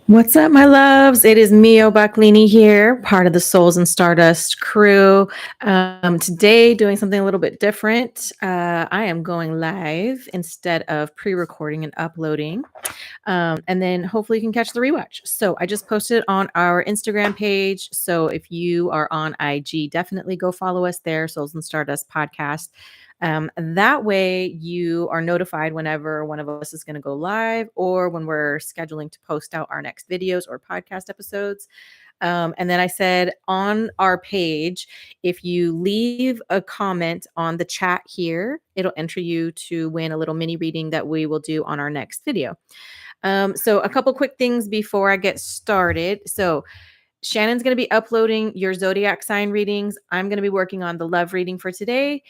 What's up, my loves? It is Mio Baclini here, part of the Souls and Stardust crew. Today, doing something a little bit different. I am going live instead of pre recording and uploading. And then hopefully you can catch the rewatch. So I just posted on our Instagram page. So if you are on IG, definitely go follow us there, Souls and Stardust podcast. That way you are notified whenever one of us is going to go live or when we're scheduling to post out our next videos or podcast episodes. And then I said on our page, if you leave a comment on the chat here, it'll enter you to win a little mini reading that we will do on our next video. So a couple quick things before I get started. So Shannon's going to be uploading your zodiac sign readings. I'm going to be working on the love reading for today,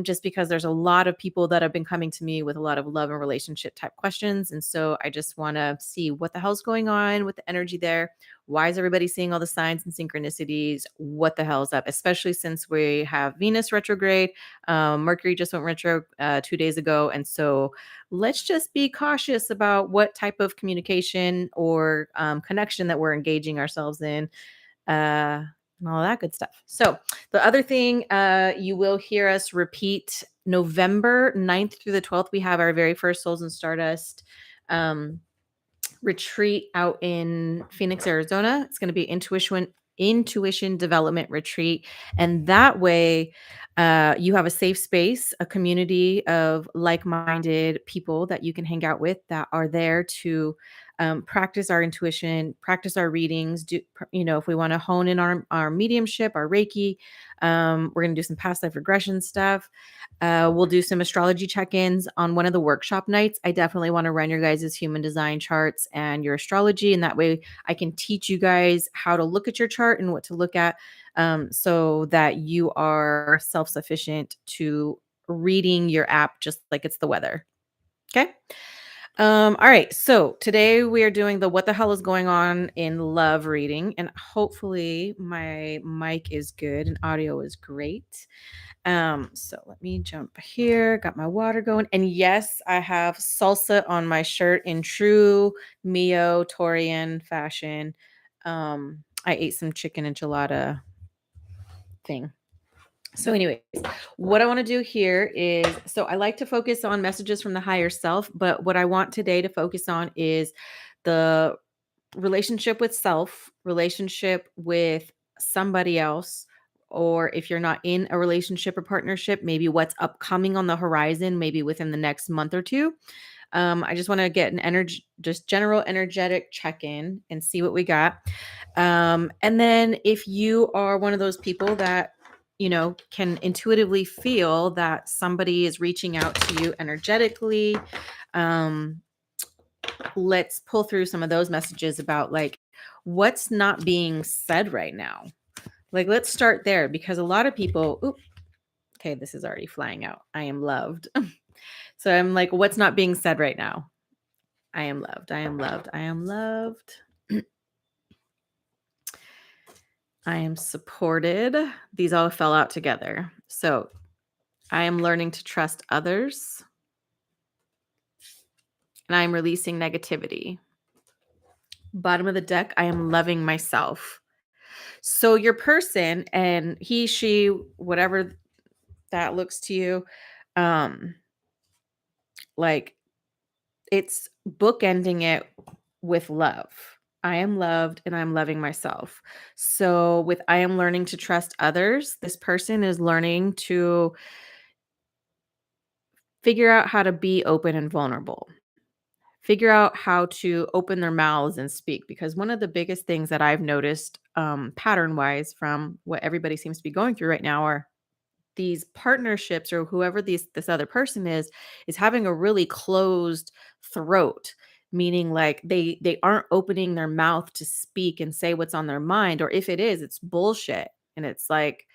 just because there's a lot of people that have been coming to me with a lot of love and relationship type questions. And so I just want to see what the hell's going on with the energy there. Why is everybody seeing all the signs and synchronicities? What the hell's up? Especially since we have Venus retrograde. Mercury just went retro 2 days ago. And so let's just be cautious about what type of communication or connection that we're engaging ourselves in, and all that good stuff. So the other thing, you will hear us repeat November 9th through the 12th. We have our very first Souls and Stardust retreat out in Phoenix, Arizona. It's going to be intuition development retreat, and that way you have a safe space, a community of like-minded people that you can hang out with that are there to practice our intuition, practice our readings. If we want to hone in our mediumship, our Reiki, we're going to do some past life regression stuff. We'll do some astrology check-ins on one of the workshop nights. I definitely want to run your guys' human design charts and your astrology, and that way I can teach you guys how to look at your chart and what to look at, so that you are self-sufficient to reading your app just like it's the weather. Okay. All right. So today we are doing the what the hell is going on in love reading, and hopefully my mic is good and audio is great. So let me jump here. Got my water going. And yes, I have salsa on my shirt in true Mio Torian fashion. I ate some chicken enchilada thing. So, anyways, what I want to do here is so I like to focus on messages from the higher self, but what I want today to focus on is the relationship with self, relationship with somebody else, or if you're not in a relationship or partnership, maybe what's upcoming on the horizon, maybe within the next month or two. I just want to get an energy, just general energetic check in and see what we got. And then if you are one of those people that can intuitively feel that somebody is reaching out to you energetically, um, let's pull through some of those messages about like what's not being said right now. Like, let's start there because a lot of people, okay, this is already flying out. I am loved. So I'm like, what's not being said right now? I am loved. I am loved. I am loved. I am supported. These all fell out together. So I am learning to trust others and I'm releasing negativity. Bottom of the deck, I am loving myself. So your person and he, she, whatever that looks to you, um, like it's bookending it with love. I am loved and I'm loving myself. So with I am learning to trust others, this person is learning to figure out how to be open and vulnerable. Figure out how to open their mouths and speak, because one of the biggest things that I've noticed, pattern wise from what everybody seems to be going through right now are these partnerships or whoever this other person is having a really closed throat, meaning like they aren't opening their mouth to speak and say what's on their mind, or if it is, it's bullshit, and it's like,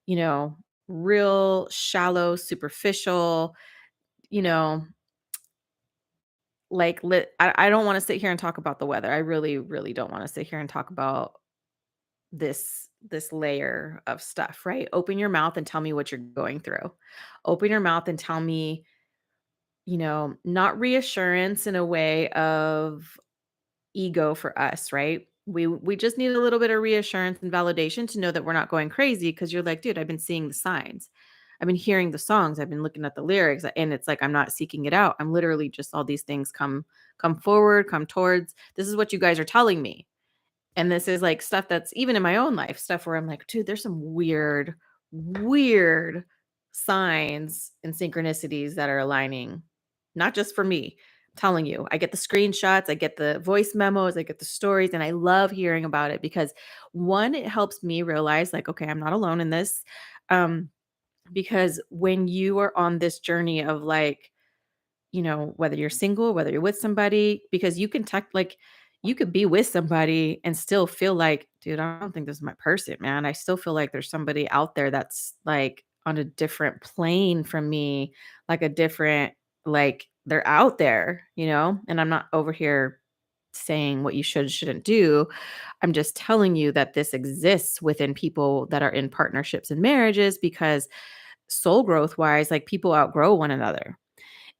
you know real shallow, superficial, you know like I don't want to sit here and talk about the weather. I really really don't want to sit here and talk about this layer of stuff, right? Open your mouth and tell me what you're going through. Open your mouth and tell me, not reassurance in a way of ego for us, right? We just need a little bit of reassurance and validation to know that we're not going crazy because you're like, dude, I've been seeing the signs. I've been hearing the songs, I've been looking at the lyrics, and it's like I'm not seeking it out. I'm literally just all these things come forward, come towards. This is what you guys are telling me. And this is like stuff that's even in my own life, stuff where I'm like, dude, there's some weird, weird signs and synchronicities that are aligning, not just for me. I'm telling you, I get the screenshots, I get the voice memos, I get the stories, and I love hearing about it because one, it helps me realize, like, okay, I'm not alone in this. Um, because when you are on this journey of like, whether you're single, whether you're with somebody, because you can like you could be with somebody and still feel like, dude, I don't think this is my person, man. I still feel like there's somebody out there that's like on a different plane from me, like a different, like they're out there, and I'm not over here saying what you shouldn't do. I'm just telling you that this exists within people that are in partnerships and marriages because soul growth wise, like people outgrow one another.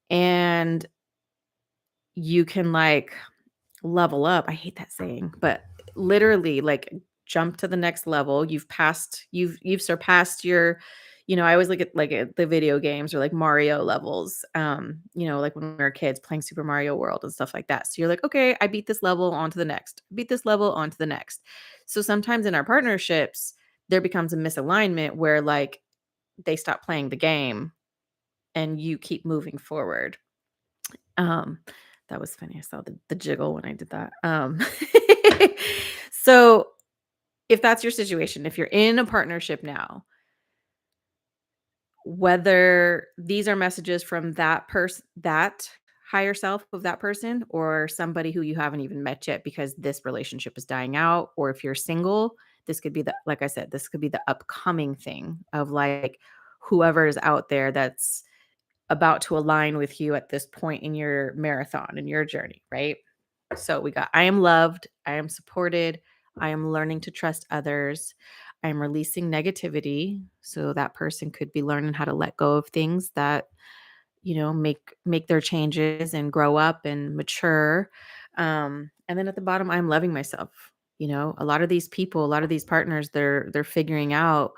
And you can like level up. I hate that saying, but literally like jump to the next level. You've surpassed your, I always look at the video games or like Mario levels. Like when we were kids playing Super Mario World and stuff like that. So you're like, okay, I beat this level on to the next. Beat this level on to the next. So sometimes in our partnerships, there becomes a misalignment where like they stop playing the game and you keep moving forward. Um, that was funny. I saw the jiggle when I did that. So if that's your situation, if you're in a partnership now, whether these are messages from that person, that higher self of that person, or somebody who you haven't even met yet because this relationship is dying out, or if you're single, this could be like I said, this could be the upcoming thing of like whoever is out there that's about to align with you at this point in your marathon in your journey, right? So we got I am loved, I am supported, I am learning to trust others, I am releasing negativity. So that person could be learning how to let go of things that, make their changes and grow up and mature. And then at the bottom, I'm loving myself. A lot of these people, a lot of these partners, they're figuring out,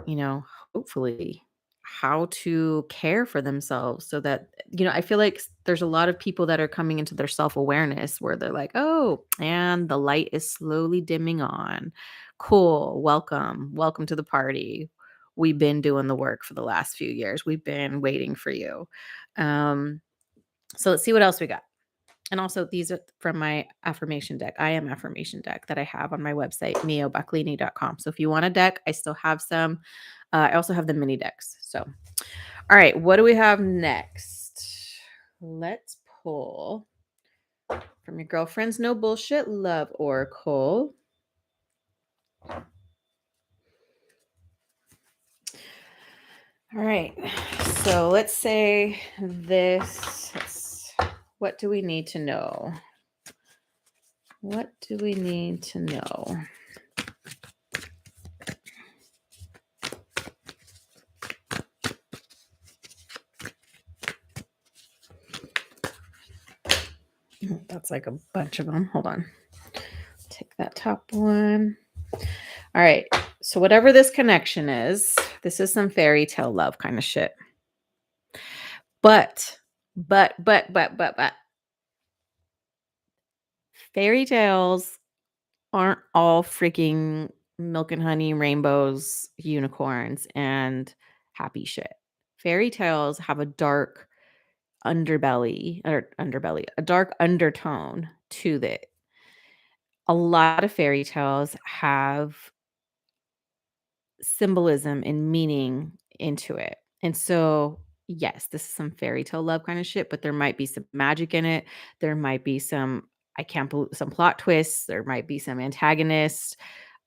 you know, hopefully how to care for themselves so that, I feel like there's a lot of people that are coming into their self-awareness where they're like, oh, and the light is slowly dimming on. Cool. Welcome. Welcome to the party. We've been doing the work for the last few years. We've been waiting for you. Um, so let's see what else we got. And also, these are from my affirmation deck. I am affirmation deck that I have on my website, miobaclini.com. So if you want a deck, I still have some. I also have the mini decks. So, all right, what do we have next? Let's pull from your girlfriend's No Bullshit Love Oracle. All right, so let's say this. What do we need to know? What do we need to know? That's like a bunch of them. Hold on. Take that top one. All right. So whatever this connection is, this is some fairy tale love kind of shit. But fairy tales aren't all freaking milk and honey, rainbows, unicorns, and happy shit. Fairy tales have a dark a dark undertone to it. A lot of fairy tales have symbolism and meaning into it. And so, yes, this is some fairy tale love kind of shit, but there might be some magic in it. There might be some I can't believe some plot twists. There might be some antagonists.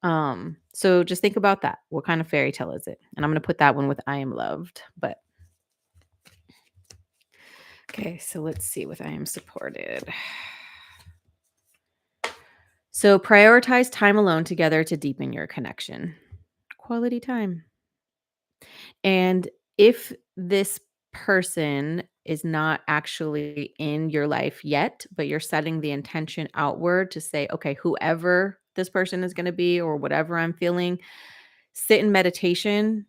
So just think about that. What kind of fairy tale is it? And I'm going to put that one with I am loved, but okay, so let's see with I am supported. So prioritize time alone together to deepen your connection. Quality time. And if this person is not actually in your life yet, but you're setting the intention outward to say, okay, whoever this person is going to be or whatever I'm feeling, sit in meditation,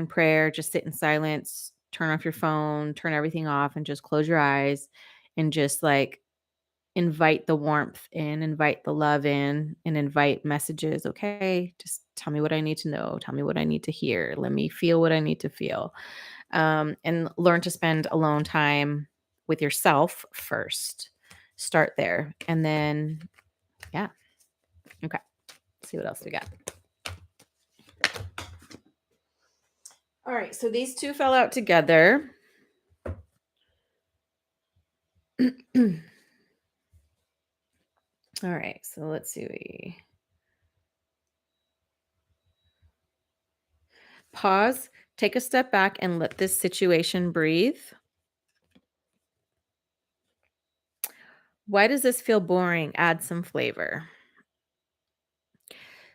prayer, just sit in silence, turn off your phone, turn everything off, and just close your eyes and just like invite the warmth in, invite the love in, and invite messages. Okay, just tell me what I need to know. Tell me what I need to hear. Let me feel what I need to feel. And learn to spend alone time with yourself first. Start there. And then, yeah. Okay. See what else we got. All right. So these two fell out together. All right. So let's see. Pause, take a step back, and let this situation breathe. Why does this feel boring? Add some flavor.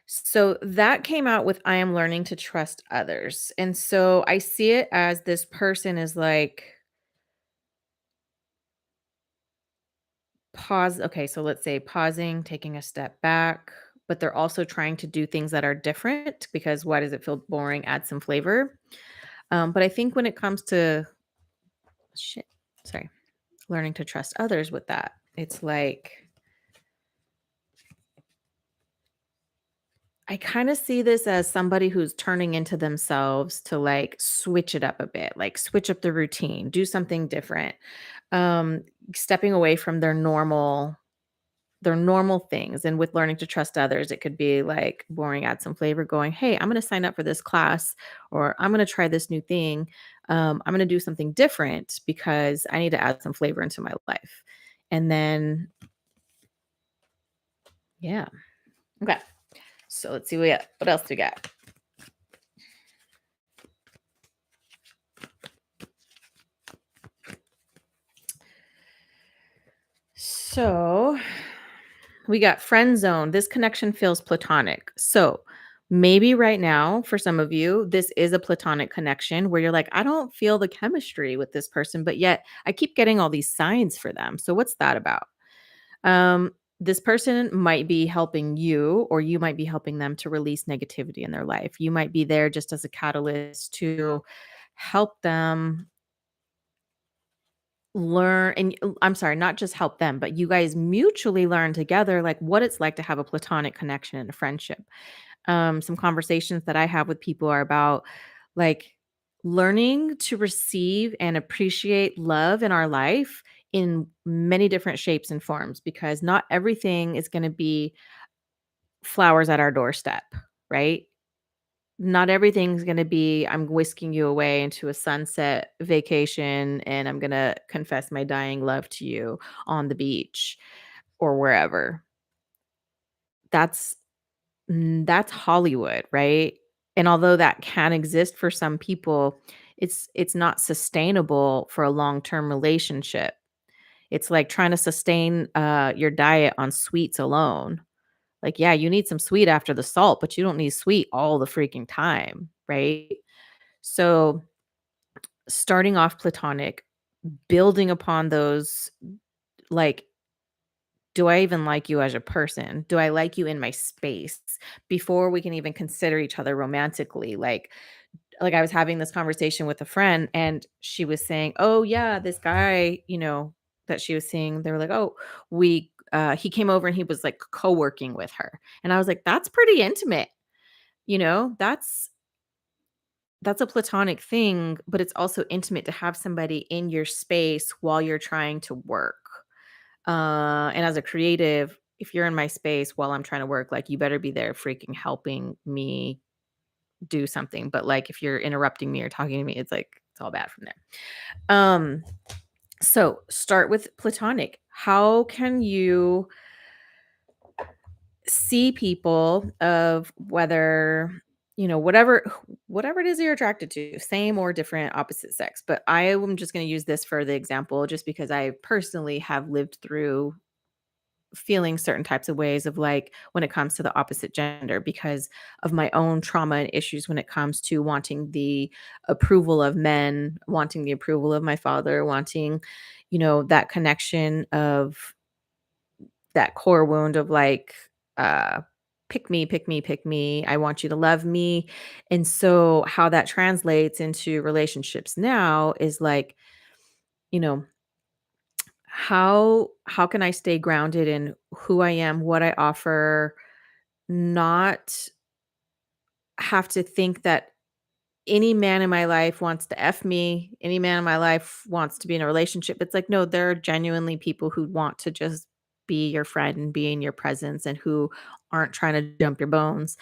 So that came out with I am learning to trust others. And so I see it as this person is like, pause. Okay, so let's say pausing, taking a step back, but they're also trying to do things that are different because why does it feel boring? Add some flavor. But I think when it comes to shit, sorry, learning to trust others with that, it's like I kind of see this as somebody who's turning into themselves to like switch it up a bit, like switch up the routine, do something different. Um, Stepping away from their normal things. And with learning to trust others, it could be like boring, add some flavor, going, hey, I'm going to sign up for this class or I'm going to try this new thing. I'm going to do something different because I need to add some flavor into my life. And then, yeah. Okay. So let's see what else we got. So we got friend zone. This connection feels platonic. So maybe right now, for some of you, this is a platonic connection where you're like, I don't feel the chemistry with this person, but yet I keep getting all these signs for them. So what's that about? This person might be helping you, or you might be helping them to release negativity in their life. You might be there just as a catalyst to help them learn and I'm sorry, not just help them, but you guys mutually learn together like what it's like to have a platonic connection and a friendship. Some conversations that I have with people are about like learning to receive and appreciate love in our life in many different shapes and forms because not everything is going to be flowers at our doorstep, right? Not everything's gonna be, "I'm whisking you away into a sunset vacation, and I'm gonna confess my dying love to you on the beach," or wherever. That's that's Hollywood, right? And although that can exist for some people, it's not sustainable for a long-term relationship. It's like trying to sustain, your diet on sweets alone. Like, yeah, you need some sweet after the salt, but you don't need sweet all the freaking time, right? So, starting off platonic, building upon those, like, do I even like you as a person? Do I like you in my space before we can even consider each other romantically? Like I was having this conversation with a friend and she was saying, "Oh yeah, this guy, that she was seeing, they were like, "Oh, we he came over and he was like co-working with her." And I was like, "That's pretty intimate." You know? That's a platonic thing, but it's also intimate to have somebody in your space while you're trying to work. And as a creative, if you're in my space while I'm trying to work, like you better be there freaking helping me do something. But like if you're interrupting me or talking to me, it's like it's all bad from there. So start with platonic. How can you see people of whether whatever it is you're attracted to, same or different, opposite sex, but I am just going to use this for the example just because I personally have lived through feeling certain types of ways of like when it comes to the opposite gender because of my own trauma and issues when it comes to wanting the approval of men, wanting the approval of my father, wanting, that connection of that core wound of like, uh, pick me, pick me, pick me. I want you to love me. And so, how that translates into relationships now is like, you know, how can I stay grounded in who I am, what I offer, not have to think that any man in my life wants to F me, any man in my life wants to be in a relationship. It's like, no, there are genuinely people who want to just be your friend and be in your presence and who aren't trying to jump your bones.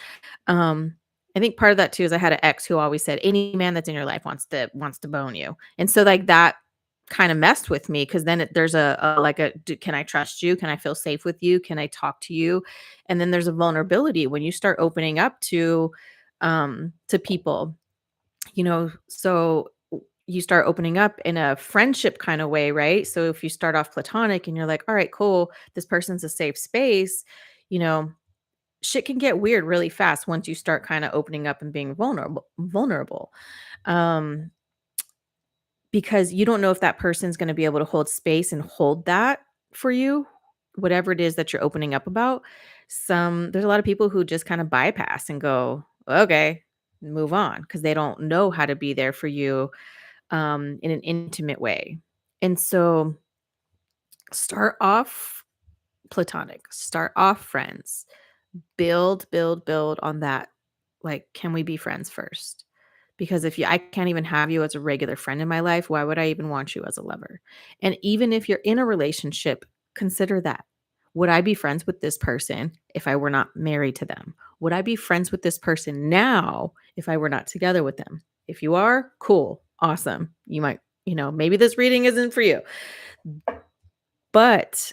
Um, I think part of that too is I had an ex who always said, "Any man that's in your life wants to bone you," and so like that kind of messed with me because then there's can I trust you? Can I feel safe with you? Can I talk to you? And then there's a vulnerability when you start opening up to people, so you start opening up in a friendship kind of way, right? So if you start off platonic and you're like, all right, cool, this person's a safe space, you know, shit can get weird really fast once you start kind of opening up and being vulnerable. Um, because you don't know if that person's going to be able to hold space and hold that for you, whatever it is that you're opening up about. There's a lot of people who just kind of bypass and go, okay, move on because they don't know how to be there for you in an intimate way. And so start off platonic, start off friends, build on that. Like, can we be friends first? Because if I can't even have you as a regular friend in my life, why would I even want you as a lover? And even if you're in a relationship, consider that. Would I be friends with this person if I were not married to them? Would I be friends with this person now if I were not together with them? If you are, cool, awesome. You might, maybe this reading isn't for you. But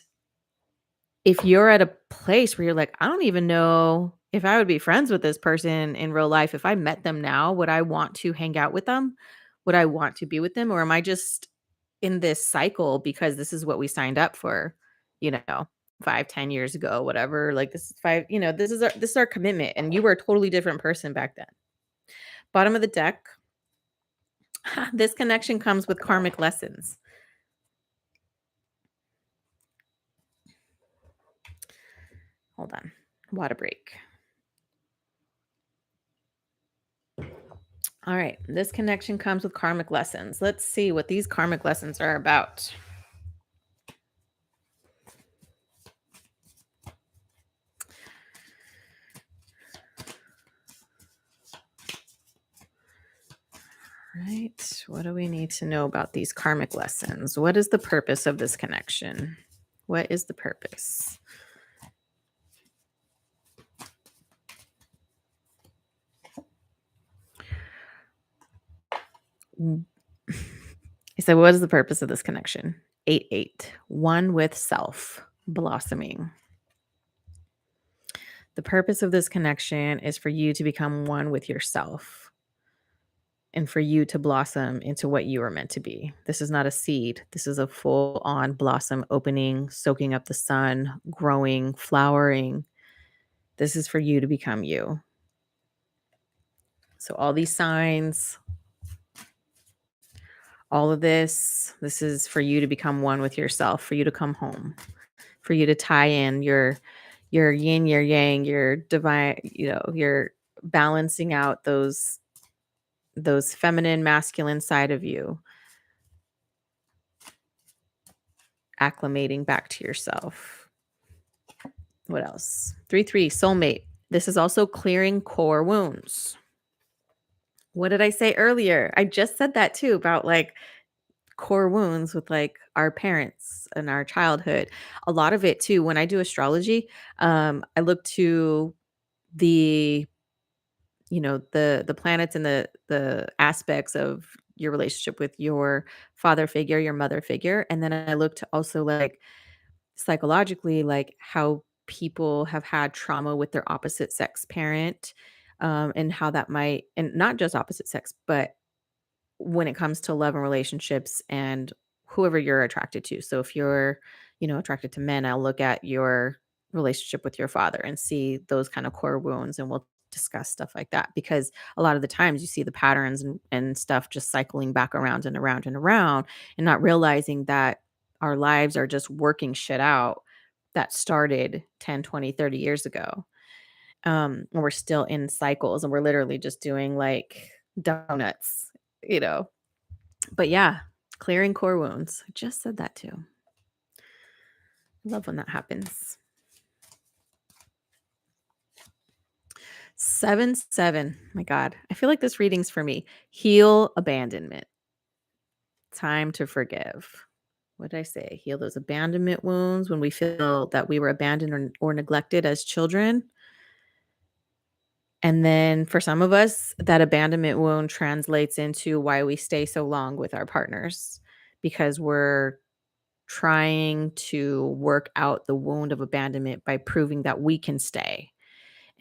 if you're at a place where you're like, I don't even know if I would be friends with this person in real life, if I met them now, would I want to hang out with them? Would I want to be with them? Or am I just in this cycle because this is what we signed up for, you know, 5, 10 years ago, whatever. Like this is this is our commitment. And you were a totally different person back then. Bottom of the deck. This connection comes with karmic lessons. Hold on. Water break. All right. This connection comes with karmic lessons. Let's see what these karmic lessons are about. Right. What do we need to know about these karmic lessons? What is the purpose of this connection? What is the purpose? He said, what is the purpose of this connection? 8-8. One with self, blossoming. The purpose of this connection is for you to become one with yourself and for you to blossom into what you are meant to be. This is not a seed. This is a full on blossom opening, soaking up the sun, growing, flowering. This is for you to become you. So, all these signs, all of this is for you to become one with yourself, for you to come home, for you to tie in your yin, your yang, your divine, you're balancing out those feminine, masculine side of you, acclimating back to yourself. What else? 3-3, soulmate. This is also clearing core wounds. What did I say earlier? I just said that too about like core wounds with like our parents and our childhood. A lot of it too, when I do astrology, I look to the the planets and the aspects of your relationship with your father figure, your mother figure, and then I look to also like psychologically like how people have had trauma with their opposite sex parent, and how that might, and not just opposite sex, but when it comes to love and relationships and whoever you're attracted to. So if you're, attracted to men, I'll look at your relationship with your father and see those kind of core wounds, and we'll discuss stuff like that, because a lot of the times you see the patterns and stuff just cycling back around and around and around, and not realizing that our lives are just working shit out that started 10, 20, 30 years ago. And we're still in cycles, and we're literally just doing like donuts, you know. But yeah, clearing core wounds. I just said that too. I love when that happens. 7-7. My God. I feel like this reading's for me. Heal abandonment. Time to forgive. What did I say? Heal those abandonment wounds when we feel that we were abandoned or neglected as children. And then for some of us, that abandonment wound translates into why we stay so long with our partners, because we're trying to work out the wound of abandonment by proving that we can stay,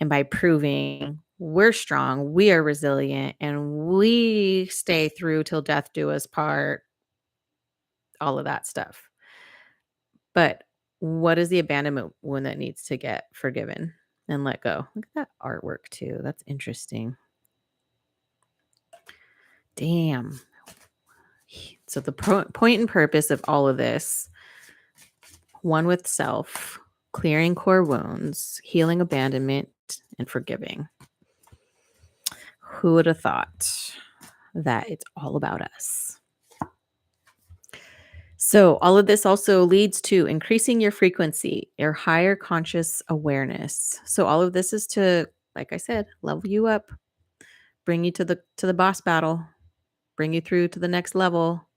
and by proving we're strong, we are resilient, and we stay through till death do us part, all of that stuff. But what is the abandonment wound that needs to get forgiven and let go? Look at that artwork too. That's interesting. Damn. So the point and purpose of all of this: one with self, clearing core wounds, healing abandonment, and forgiving. Who would have thought that it's all about us? So all of this also leads to increasing your frequency, your higher conscious awareness. So all of this is to, like I said, level you up, bring you to the boss battle, bring you through to the next level.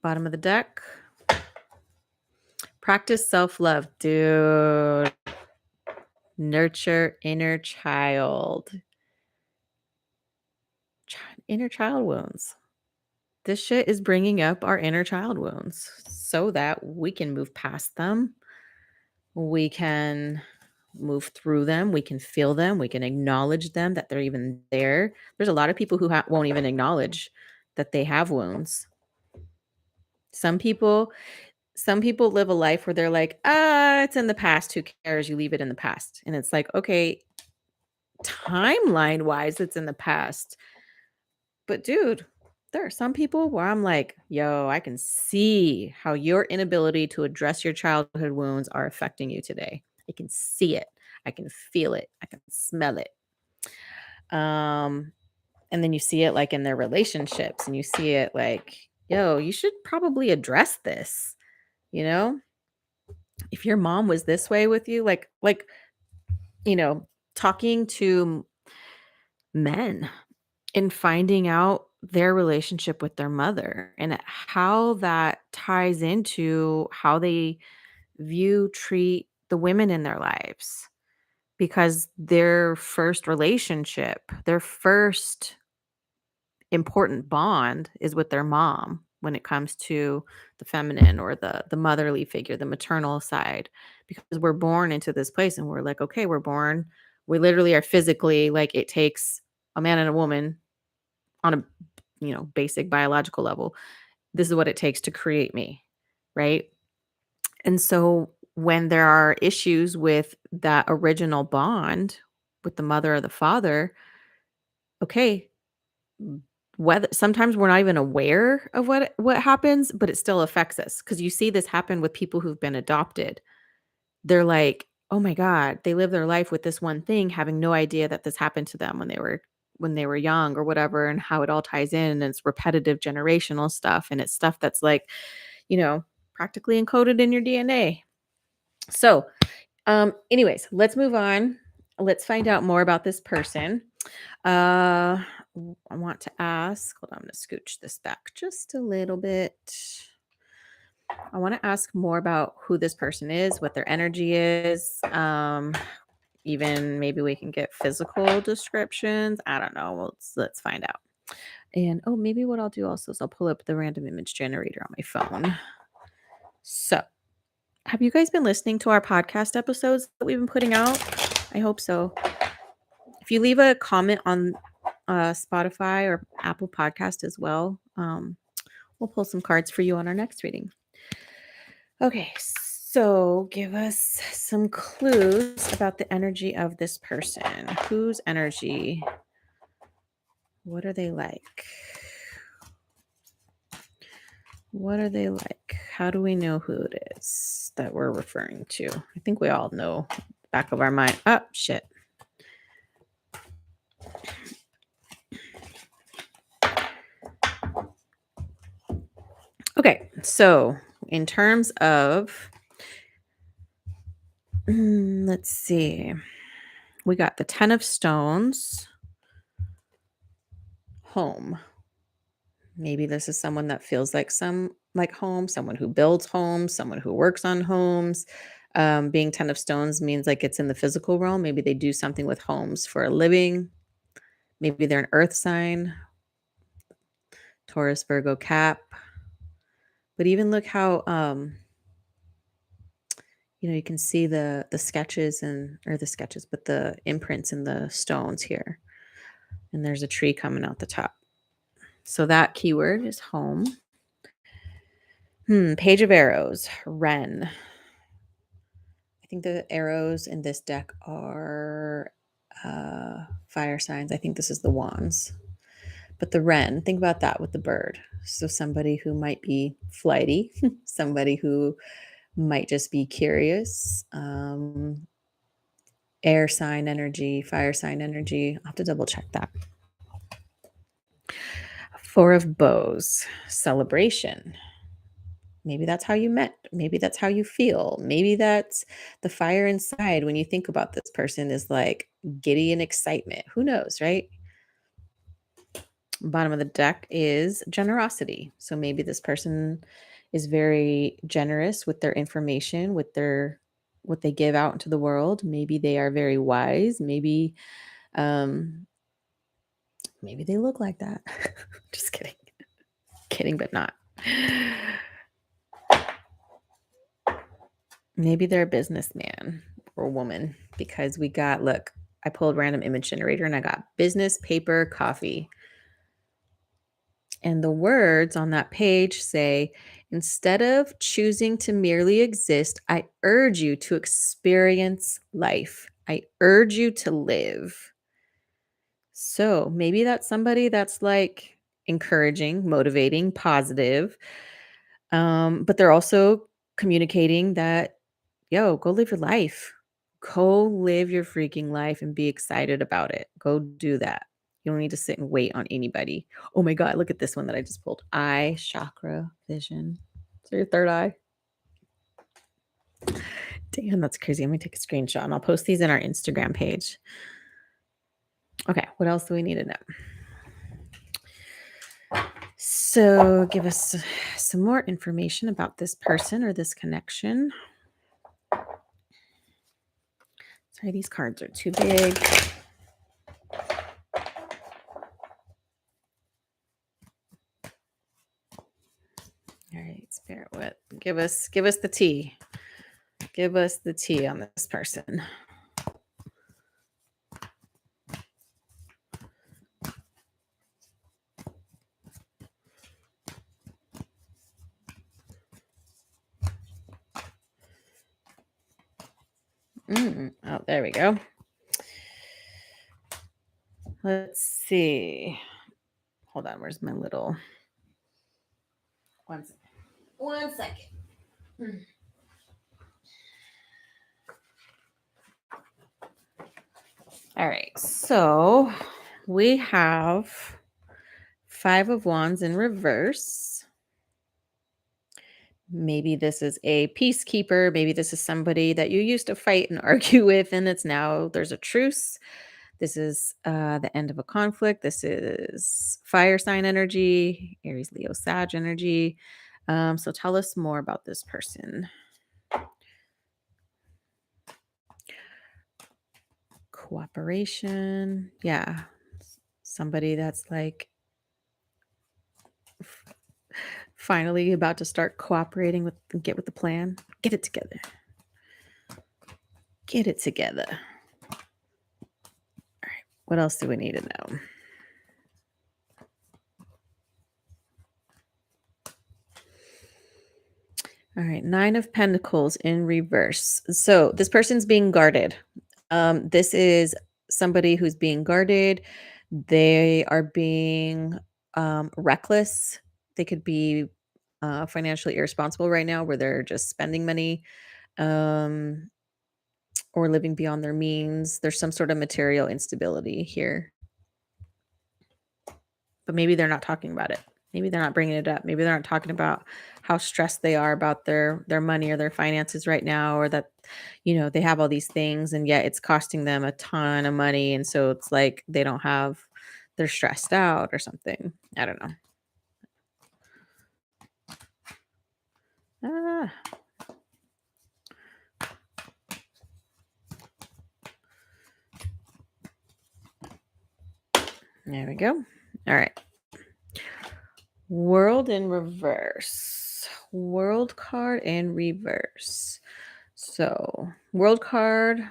Bottom of the deck. Practice self-love, dude. Nurture inner child. Inner child wounds. This shit is bringing up our inner child wounds so that we can move past them. We can move through them. We can feel them. We can acknowledge them, that they're even there. There's a lot of people who won't even acknowledge that they have wounds. Some people live a life where they're like, it's in the past. Who cares? You leave it in the past. And it's like, okay, timeline wise, it's in the past. But dude, there are some people where I'm like, yo, I can see how your inability to address your childhood wounds are affecting you today. I can see it. I can feel it. I can smell it. And then you see it like in their relationships, and you see it like, yo, you should probably address this, you know? If your mom was this way with you, like, talking to men and finding out their relationship with their mother and how that ties into how they treat the women in their lives, because their first relationship, their first important bond is with their mom when it comes to the feminine or the motherly figure, the maternal side, because we're born into this place and we're like, okay, we literally are physically like, it takes a man and a woman on a basic biological level. This is what it takes to create me, right? And so when there are issues with that original bond with the mother or the father, okay, whether sometimes we're not even aware of what happens, but it still affects us, because you see this happen with people who've been adopted. They're like, oh my God, they live their life with this one thing, having no idea that this happened to them when they were young or whatever, and how it all ties in, and it's repetitive generational stuff, and it's stuff that's like, practically encoded in your DNA. So, anyways, let's move on. Let's find out more about this person. I want to ask, hold on, I'm going to scooch this back just a little bit. I want to ask more about who this person is, what their energy is. Even maybe we can get physical descriptions. I don't know. Let's find out. And maybe what I'll do also is I'll pull up the random image generator on my phone. So, have you guys been listening to our podcast episodes that we've been putting out? I hope so. If you leave a comment on Spotify or Apple Podcast as well, We'll pull some cards for you on our next reading. Okay, so give us some clues about the energy of this person. Whose energy? What are they like? What are they like? How do we know who it is that we're referring to? I think we all know back of our mind. Oh, shit. Okay, so in terms of, let's see, we got the 10 of Stones, home. Maybe this is someone that feels like home, someone who builds homes, someone who works on homes. Being 10 of Stones means like it's in the physical realm. Maybe they do something with homes for a living. Maybe they're an earth sign, Taurus, Virgo, Cap. But even look how you can see the sketches but the imprints in the stones here. And there's a tree coming out the top. So that keyword is home. Page of Arrows, Wren. I think the arrows in this deck are fire signs. I think this is the wands. But the wren, think about that with the bird. So somebody who might be flighty, somebody who might just be curious. Air sign energy, fire sign energy. I'll have to double check that. Four of Bows, celebration. Maybe that's how you met. Maybe that's how you feel. Maybe that's the fire inside when you think about this person is like giddy and excitement. Who knows, right? Bottom of the deck is generosity. So maybe this person is very generous with their information, with their what they give out into the world. Maybe they are very wise. Um maybe they look like that. Just kidding. Kidding but not. Maybe they're a businessman or woman because I pulled random image generator and I got business, paper, coffee. And the words on that page say, instead of choosing to merely exist, I urge you to experience life. I urge you to live. So maybe that's somebody that's like encouraging, motivating, positive. But they're also communicating that, yo, go live your life. Go live your freaking life and be excited about it. Go do that. You don't need to sit and wait on anybody. Oh my God, look at this one that I just pulled. Eye, chakra, vision. So your third eye. Damn, that's crazy. I'm going to take a screenshot and I'll post these in our Instagram page. Okay, what else do we need to know? So give us some more information about this person or this connection. Sorry, these cards are too big. All right, Spirit, what? Give us the tea. Give us the tea on this person. Oh, there we go. Let's see. Hold on, where's my little... One second. All right, so we have Five of Wands in reverse. Maybe this is a peacekeeper. Maybe this is somebody that you used to fight and argue with, and there's a truce. This is the end of a conflict. This is fire sign energy, Aries, Leo, Sag energy. So tell us more about this person. Cooperation. Yeah. Somebody that's like finally about to start cooperating get with the plan. Get it together. Get it together. All right. What else do we need to know? All right, 9 of Pentacles in reverse. So this person's being guarded. This is somebody who's being guarded. They are being reckless. They could be financially irresponsible right now, where they're just spending money um, or living beyond their means. There's some sort of material instability here, but maybe they're not talking about it. Maybe they're not bringing it up. Maybe they're not talking about how stressed they are about their money or their finances right now, or that they have all these things and yet it's costing them a ton of money, and so it's like they're stressed out or something. I don't know. Ah, there we go. All right. World in reverse. World card in reverse. So, world card.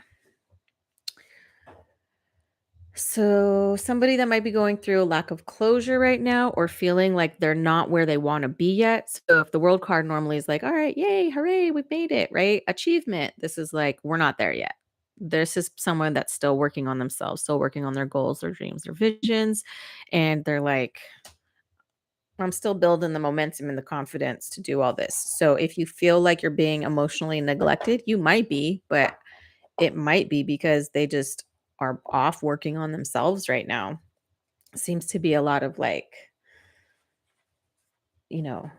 So, somebody that might be going through a lack of closure right now or feeling like they're not where they want to be yet. So, if the world card normally is like, all right, yay, hooray, we've made it, right? Achievement. This is like, we're not there yet. This is someone that's still working on themselves, still working on their goals, their dreams, their visions. And they're like, I'm still building the momentum and the confidence to do all this. So, if you feel like you're being emotionally neglected, you might be, but it might be because they just are off working on themselves right now. Seems to be a lot of like, you know,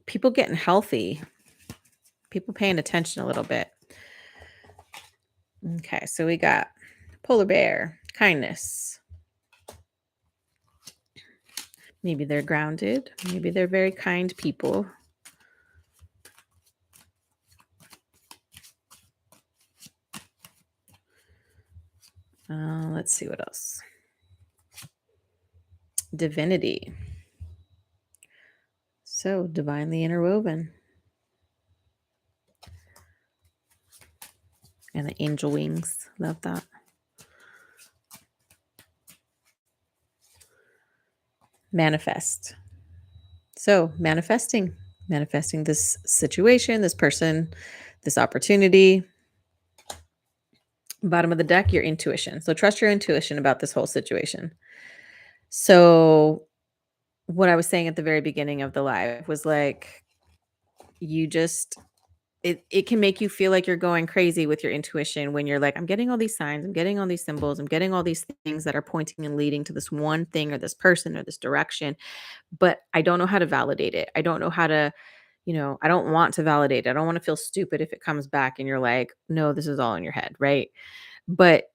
people getting healthy, people paying attention a little bit. Okay, so we got polar bear, kindness. Maybe they're grounded, maybe they're very kind people. Let's see what else. Divinity. So divinely interwoven. And the angel wings. Love that. Manifest. So manifesting this situation, this person, this opportunity. Bottom of the deck, your intuition. So trust your intuition about this whole situation. So what I was saying at the very beginning of the live was like, you just it can make you feel like you're going crazy with your intuition when you're like, I'm getting all these signs, I'm getting all these symbols, I'm getting all these things that are pointing and leading to this one thing or this person or this direction, but I don't know how to validate it. I don't know how to, I don't want to validate it. I don't want to feel stupid if it comes back and you're like, no, this is all in your head, right? But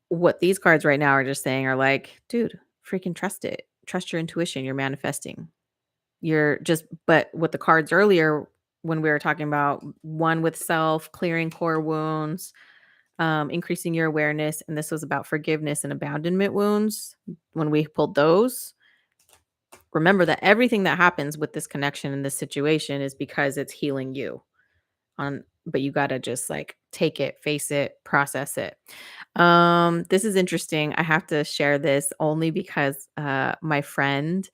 what these cards right now are just saying are like, dude, freaking trust it. Trust your intuition. You're manifesting. But with the cards earlier, when we were talking about one with self, clearing core wounds, increasing your awareness, and this was about forgiveness and abandonment wounds. When we pulled those, remember that everything that happens with this connection in this situation is because it's healing you. But you got to just like take it, face it, process it. This is interesting. I have to share this only because my friend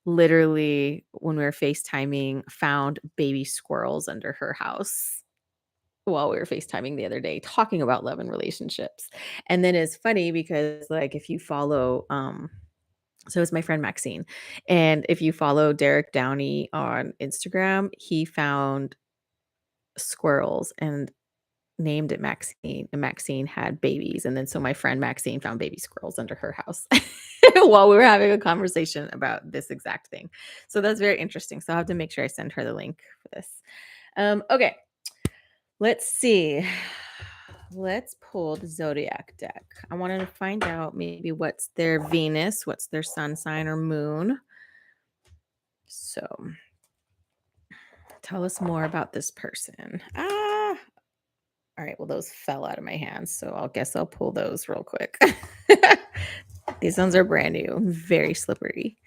literally, when we were FaceTiming, found baby squirrels under her house while we were FaceTiming the other day, talking about love and relationships. And then it's funny because like if you follow so it's my friend Maxine. And if you follow Derek Downey on Instagram, he found squirrels and named it Maxine, and Maxine had babies, and then so my friend Maxine found baby squirrels under her house while we were having a conversation about this exact thing. So that's very interesting. So I'll have to make sure I send her the link for this. Okay, let's see. Let's pull the zodiac deck. I wanted to find out maybe what's their Venus, what's their sun sign or moon. So tell us more about this person. All right, well, those fell out of my hands, so I guess I'll pull those real quick. These ones are brand new, very slippery.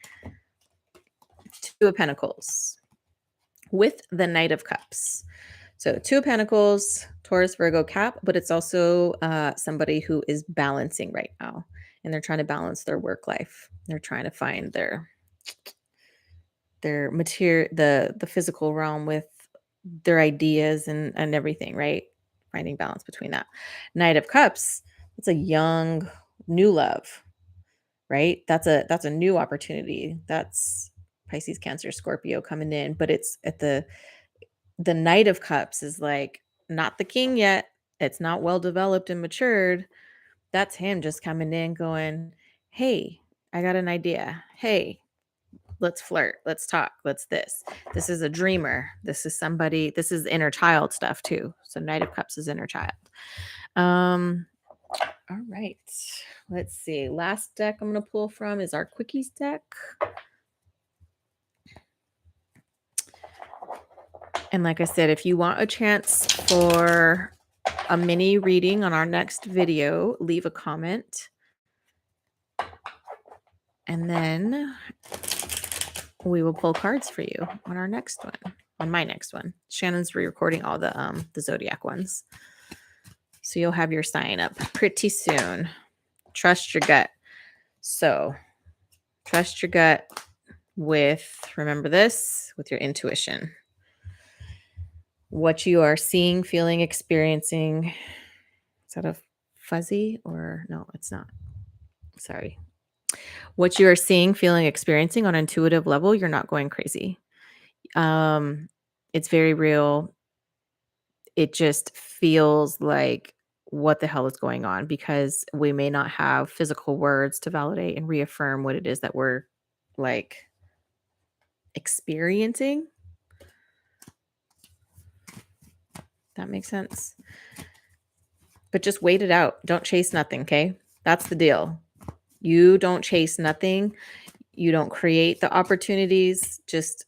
Two of Pentacles with the Knight of Cups. So Two of Pentacles, Taurus, Virgo, Cap, but it's also somebody who is balancing right now, and they're trying to balance their work life. They're trying to find their material, the physical realm with their ideas and everything, right? Finding balance between that. Knight of Cups, it's a young, new love, right? That's a new opportunity. That's Pisces, Cancer, Scorpio coming in, but it's at the Knight of Cups is like not the king yet. It's not well developed and matured. That's him just coming in going, "Hey, I got an idea. Hey, let's flirt. Let's talk. Let's this. This is a dreamer. This is somebody, this is inner child stuff too." So Knight of Cups is inner child. Um all right. Let's see. Last deck I'm going to pull from is our Quickies deck. And like I said, if you want a chance for a mini reading on our next video, leave a comment. And then we will pull cards for you on our next one, on my next one. Shannon's re-recording all the zodiac ones. So you'll have your sign up pretty soon. Trust your gut. So trust your gut with, remember this, with your intuition. What you are seeing, feeling, experiencing. Is that a fuzzy or no, it's not. Sorry. What you are seeing, feeling, experiencing on an intuitive level, you're not going crazy. It's very real. It just feels like what the hell is going on because we may not have physical words to validate and reaffirm what it is that we're like experiencing. That makes sense. But just wait it out. Don't chase nothing, okay? That's the deal. You don't chase nothing. You don't create the opportunities. Just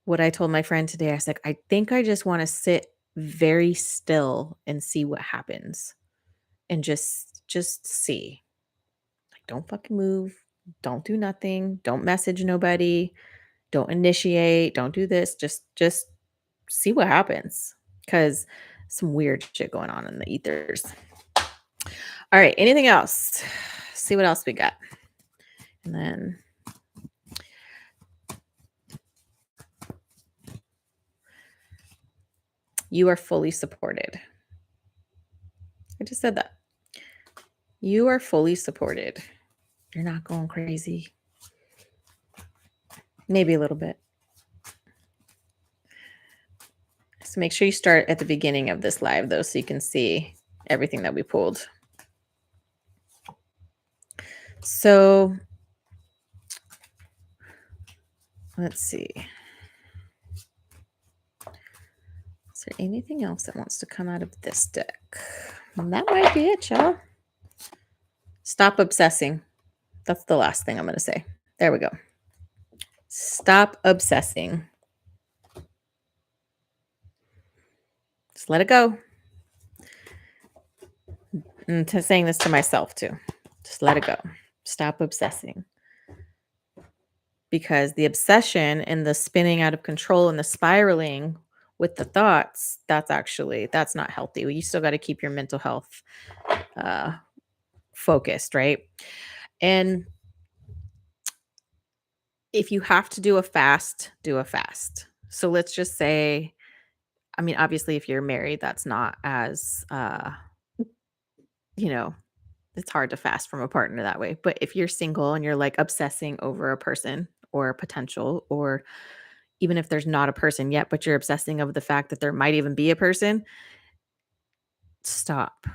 what I told my friend today, I was like, I think I just want to sit very still and see what happens and just see. Like, don't fucking move. Don't do nothing. Don't message nobody. Don't initiate. Don't do this. Just see what happens. Because some weird shit going on in the ethers. All right. Anything else? See what else we got. And then you are fully supported. I just said that. You are fully supported. You're not going crazy. Maybe a little bit. So make sure you start at the beginning of this live, though, so you can see everything that we pulled. So let's see. Is there anything else that wants to come out of this deck? And that might be it, y'all. Stop obsessing. That's the last thing I'm going to say. There we go. Stop obsessing. Just let it go. And to saying this to myself too. Just let it go. Stop obsessing. Because the obsession and the spinning out of control and the spiraling with the thoughts, that's not healthy. You still got to keep your mental health focused, right? And if you have to do a fast, do a fast. So let's just say, I mean, obviously, if you're married, that's not as, it's hard to fast from a partner that way. But if you're single and you're like obsessing over a person or a potential, or even if there's not a person yet, but you're obsessing over the fact that there might even be a person, stop.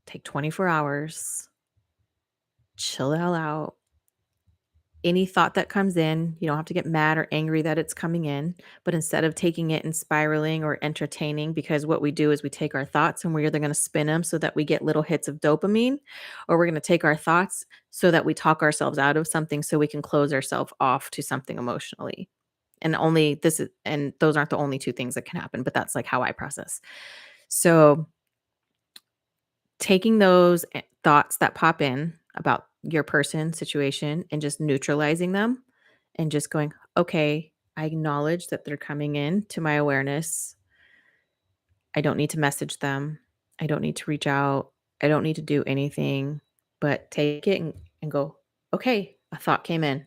Take 24 hours. Chill the hell out. Any thought that comes in, you don't have to get mad or angry that it's coming in, but instead of taking it and spiraling or entertaining, because what we do is we take our thoughts and we're either going to spin them so that we get little hits of dopamine, or we're going to take our thoughts so that we talk ourselves out of something so we can close ourselves off to something emotionally. And those aren't the only two things that can happen, but that's like how I process. So taking those thoughts that pop in about your person, situation, and just neutralizing them and just going, okay, I acknowledge that they're coming in to my awareness. I don't need to message them. I don't need to reach out. I don't need to do anything, but take it and go, okay, a thought came in.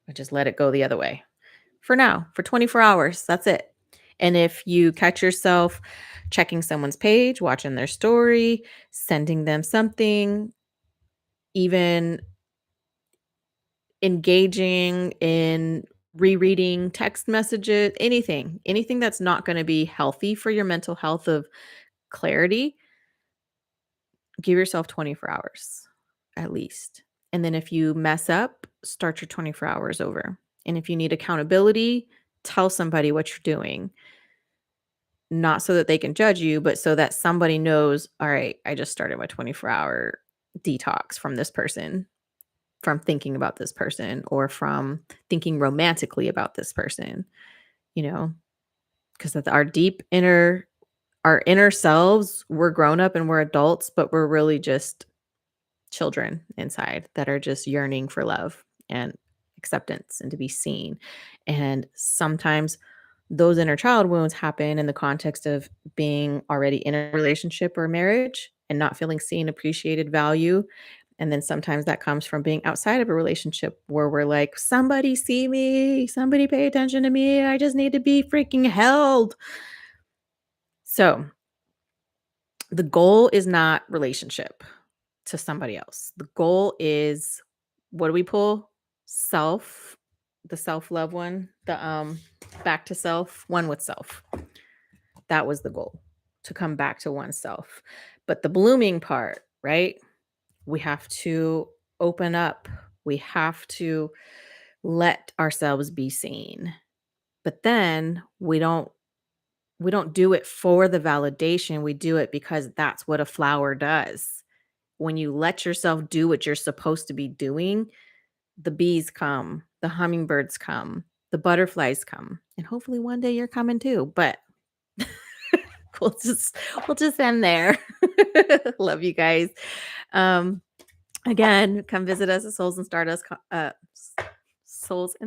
I just let it go the other way for now, for 24 hours. That's it. And if you catch yourself checking someone's page, watching their story, sending them something, even engaging in rereading text messages, anything that's not going to be healthy for your mental health of clarity, give yourself 24 hours at least. And then if you mess up, start your 24 hours over. And if you need accountability, tell somebody what you're doing, not so that they can judge you, but so that somebody knows, all right, I just started my 24-hour detox from this person, from thinking about this person, or from thinking romantically about this person, you know, because our deep our inner selves, we're grown up and we're adults, but we're really just children inside that are just yearning for love and acceptance and to be seen. And sometimes those inner child wounds happen in the context of being already in a relationship or marriage and not feeling seen, appreciated, value. And then sometimes that comes from being outside of a relationship where we're like, somebody see me, somebody pay attention to me. I just need to be freaking held. So the goal is not relationship to somebody else. The goal is, what do we pull? Self, the self-love one, the back to self, one with self. That was the goal, to come back to oneself. But the blooming part, right? We have to open up. We have to let ourselves be seen. But then we don't do it for the validation. We do it because that's what a flower does. When you let yourself do what you're supposed to be doing, the bees come, the hummingbirds come, the butterflies come, and hopefully one day you're coming too. But we'll just end there. Love you guys. Um, Again, come visit us at Souls and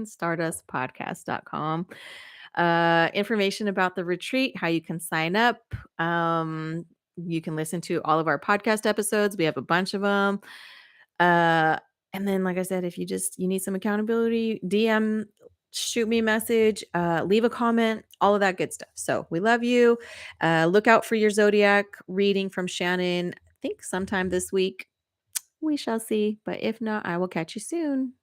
Stardust podcast.com. Information about the retreat, how you can sign up. You can listen to all of our podcast episodes. We have a bunch of them. And then, like I said, if you need some accountability, DM, shoot me a message, leave a comment, all of that good stuff. So we love you. Look out for your zodiac reading from Shannon. I think sometime this week. We shall see. But if not, I will catch you soon.